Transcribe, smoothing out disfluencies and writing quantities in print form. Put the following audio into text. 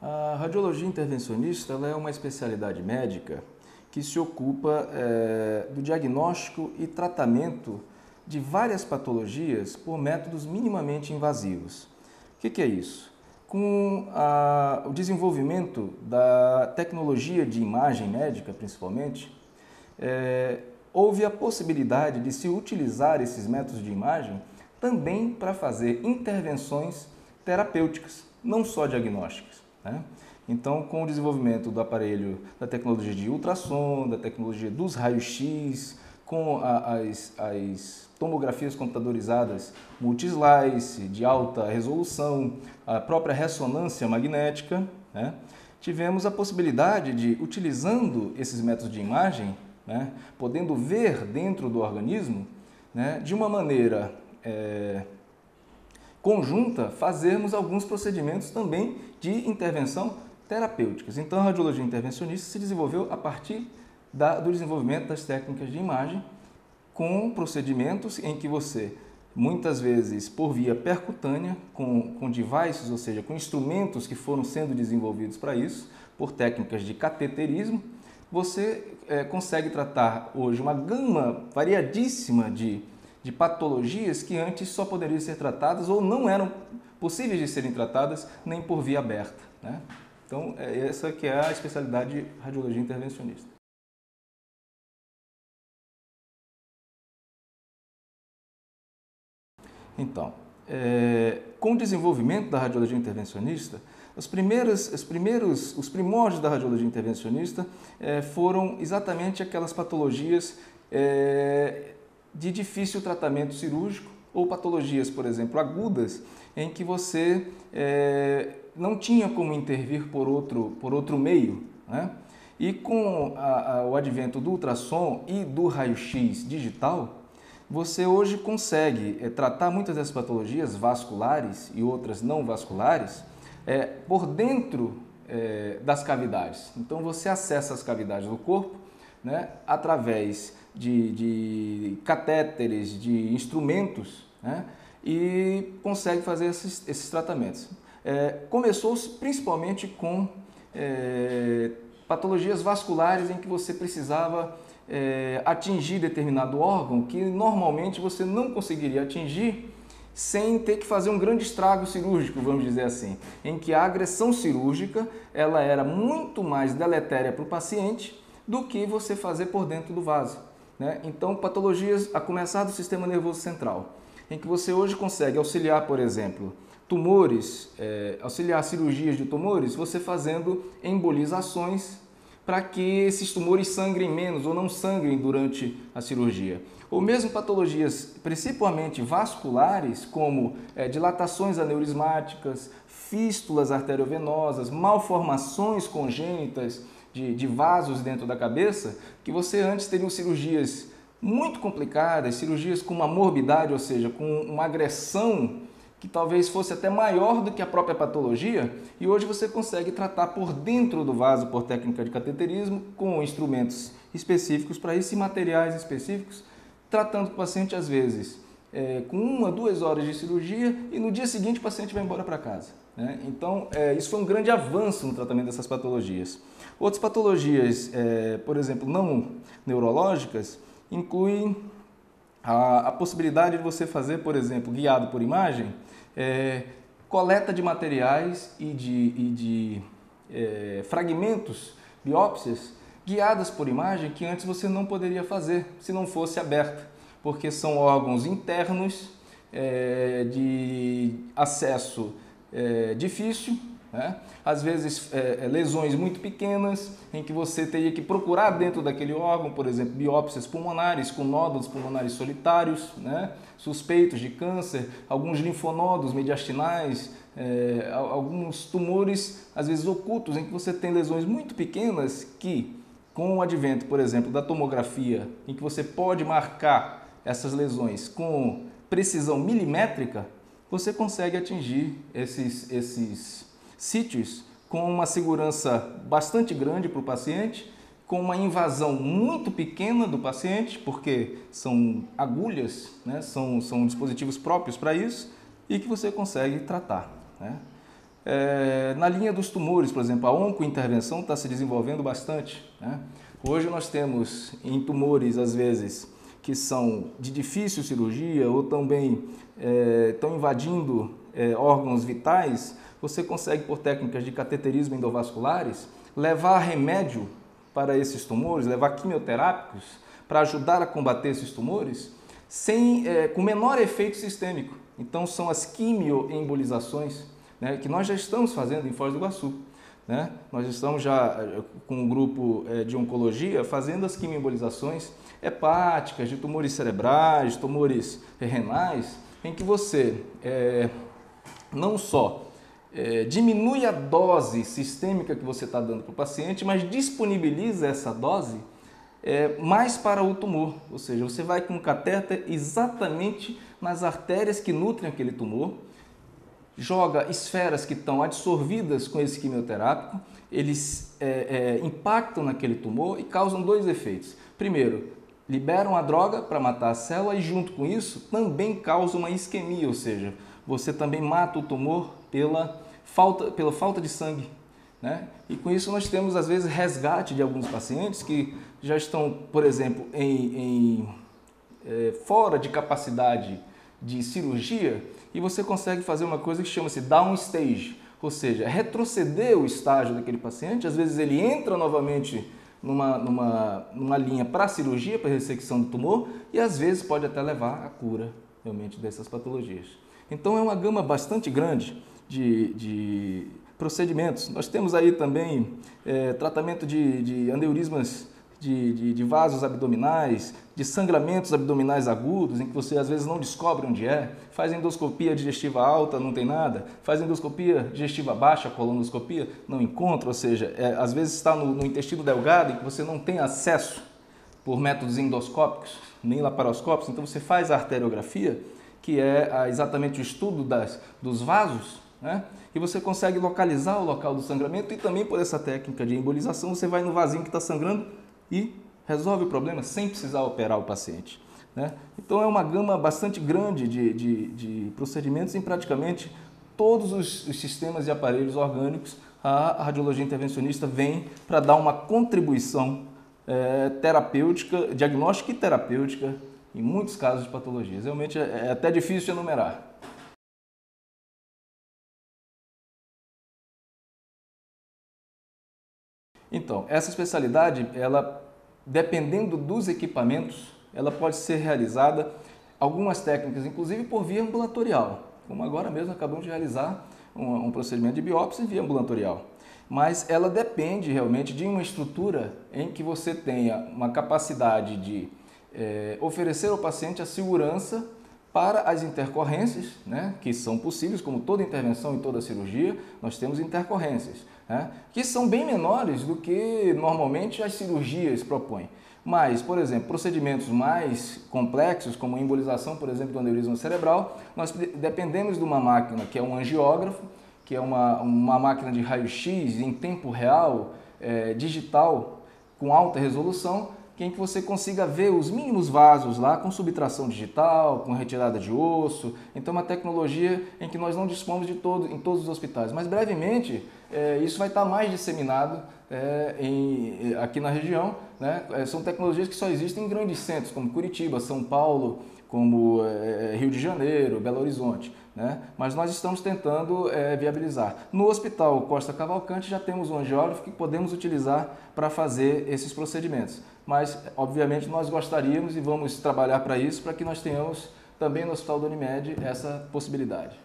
A radiologia intervencionista ela é uma especialidade médica que se ocupa do diagnóstico e tratamento de várias patologias por métodos minimamente invasivos. O que é isso? Com o desenvolvimento da tecnologia de imagem médica, principalmente, houve a possibilidade de se utilizar esses métodos de imagem também para fazer intervenções terapêuticas, não só diagnósticas, né? Então, com o desenvolvimento do aparelho, da tecnologia de ultrassom, da tecnologia dos raios-x, com as tomografias computadorizadas multi-slice, de alta resolução, a própria ressonância magnética, né? Tivemos a possibilidade de, utilizando esses métodos de imagem, né, podendo ver dentro do organismo, né, de uma maneira conjunta, fazermos alguns procedimentos também de intervenção terapêuticas. Então, a radiologia intervencionista se desenvolveu a partir do desenvolvimento das técnicas de imagem, com procedimentos em que você, muitas vezes por via percutânea, com devices, ou seja, com instrumentos que foram sendo desenvolvidos para isso, por técnicas de cateterismo, você consegue tratar hoje uma gama variadíssima de patologias que antes só poderiam ser tratadas ou não eram possíveis de serem tratadas nem por via aberta, né? Então, essa que é a especialidade de radiologia intervencionista. Então, com o desenvolvimento da radiologia intervencionista, os primórdios da radiologia intervencionista foram exatamente aquelas patologias de difícil tratamento cirúrgico ou patologias, por exemplo, agudas, em que você não tinha como intervir por outro meio, né? E com o advento do ultrassom e do raio-x digital, você hoje consegue tratar muitas dessas patologias vasculares e outras não vasculares por dentro das cavidades. Então você acessa as cavidades do corpo, né, através de catéteres, de instrumentos, né, e consegue fazer esses tratamentos. Começou principalmente com patologias vasculares em que você precisava atingir determinado órgão que normalmente você não conseguiria atingir sem ter que fazer um grande estrago cirúrgico, vamos dizer assim, em que a agressão cirúrgica ela era muito mais deletéria para o paciente do que você fazer por dentro do vaso, né? Então, patologias a começar do sistema nervoso central, em que você hoje consegue auxiliar, por exemplo, tumores, auxiliar cirurgias de tumores, você fazendo embolizações para que esses tumores sangrem menos ou não sangrem durante a cirurgia. Ou mesmo patologias principalmente vasculares, como dilatações aneurismáticas, fístulas arteriovenosas, malformações congênitas de vasos dentro da cabeça, que você antes teria cirurgias muito complicadas, cirurgias com uma morbidade, ou seja, com uma agressão que talvez fosse até maior do que a própria patologia, e hoje você consegue tratar por dentro do vaso por técnica de cateterismo, com instrumentos específicos para isso e materiais específicos, tratando o paciente às vezes com 1 a 2 horas de cirurgia e no dia seguinte o paciente vai embora para casa, né? Então, isso foi um grande avanço no tratamento dessas patologias. Outras patologias, por exemplo, não neurológicas, incluem a possibilidade de você fazer, por exemplo, guiado por imagem, coleta de materiais e de fragmentos, biópsias, guiadas por imagem que antes você não poderia fazer se não fosse aberta, porque são órgãos internos de acesso difícil, né? Às vezes lesões muito pequenas em que você teria que procurar dentro daquele órgão, por exemplo, biópsias pulmonares com nódulos pulmonares solitários, né? Suspeitos de câncer, alguns linfonodos mediastinais, alguns tumores às vezes ocultos em que você tem lesões muito pequenas que, com o advento, por exemplo, da tomografia, em que você pode marcar essas lesões com precisão milimétrica, você consegue atingir esses sítios com uma segurança bastante grande para o paciente, com uma invasão muito pequena do paciente, porque são agulhas, né? São dispositivos próprios para isso, e que você consegue tratar, né? Na linha dos tumores, por exemplo, a oncointervenção está se desenvolvendo bastante, né? Hoje nós temos em tumores, às vezes, que são de difícil cirurgia ou também estão invadindo órgãos vitais, você consegue, por técnicas de cateterismo endovasculares, levar remédio para esses tumores, levar quimioterápicos para ajudar a combater esses tumores, com menor efeito sistêmico. Então, são as quimioembolizações, né, que nós já estamos fazendo em Foz do Iguaçu, né? Nós estamos já com um grupo de oncologia fazendo as quimioembolizações hepáticas, de tumores cerebrais, tumores renais, em que você não só diminui a dose sistêmica que você está dando para o paciente, mas disponibiliza essa dose mais para o tumor, ou seja, você vai com um catéter exatamente nas artérias que nutrem aquele tumor, joga esferas que estão absorvidas com esse quimioterápico, eles impactam naquele tumor e causam dois efeitos. Primeiro, liberam a droga para matar a célula e junto com isso também causa uma isquemia, ou seja, você também mata o tumor pela falta de sangue, né? E com isso nós temos às vezes resgate de alguns pacientes que já estão, por exemplo, fora de capacidade de cirurgia e você consegue fazer uma coisa que chama-se downstage, ou seja, retroceder o estágio daquele paciente. Às vezes ele entra novamente numa linha para cirurgia, para ressecção do tumor e às vezes pode até levar à cura realmente dessas patologias. Então é uma gama bastante grande de procedimentos. Nós temos aí também tratamento de aneurismas de vasos abdominais, de sangramentos abdominais agudos, em que você às vezes não descobre onde faz endoscopia digestiva alta, não tem nada, faz endoscopia digestiva baixa, colonoscopia, não encontra, ou seja, às vezes está no intestino delgado, em que você não tem acesso por métodos endoscópicos, nem laparoscópicos, então você faz a arteriografia, que é exatamente o estudo dos vasos, né? E você consegue localizar o local do sangramento e também por essa técnica de embolização você vai no vasinho que está sangrando e resolve o problema sem precisar operar o paciente, né? Então é uma gama bastante grande de procedimentos em praticamente todos os sistemas e aparelhos orgânicos. A radiologia intervencionista vem para dar uma contribuição terapêutica, diagnóstica e terapêutica em muitos casos de patologias. Realmente é até difícil de enumerar. Então, essa especialidade, ela, dependendo dos equipamentos, ela pode ser realizada, algumas técnicas, inclusive por via ambulatorial, como agora mesmo acabamos de realizar um procedimento de biópsia em via ambulatorial. Mas ela depende realmente de uma estrutura em que você tenha uma capacidade de oferecer ao paciente a segurança para as intercorrências, né, que são possíveis, como toda intervenção e toda cirurgia, nós temos intercorrências, né, que são bem menores do que normalmente as cirurgias propõem. Mas, por exemplo, procedimentos mais complexos, como a embolização, por exemplo, do aneurisma cerebral, nós dependemos de uma máquina que é um angiógrafo, que é uma máquina de raio-x em tempo real, digital, com alta resolução, em que você consiga ver os mínimos vasos lá com subtração digital, com retirada de osso. Então, uma tecnologia em que nós não dispomos em todos os hospitais. Mas, brevemente, isso vai estar mais disseminado aqui na região, né? São tecnologias que só existem em grandes centros, como Curitiba, São Paulo, como Rio de Janeiro, Belo Horizonte, né? Mas nós estamos tentando viabilizar. No Hospital Costa Cavalcante já temos um angiógrafo que podemos utilizar para fazer esses procedimentos. Mas, obviamente, nós gostaríamos e vamos trabalhar para isso, para que nós tenhamos também no Hospital da Unimed essa possibilidade.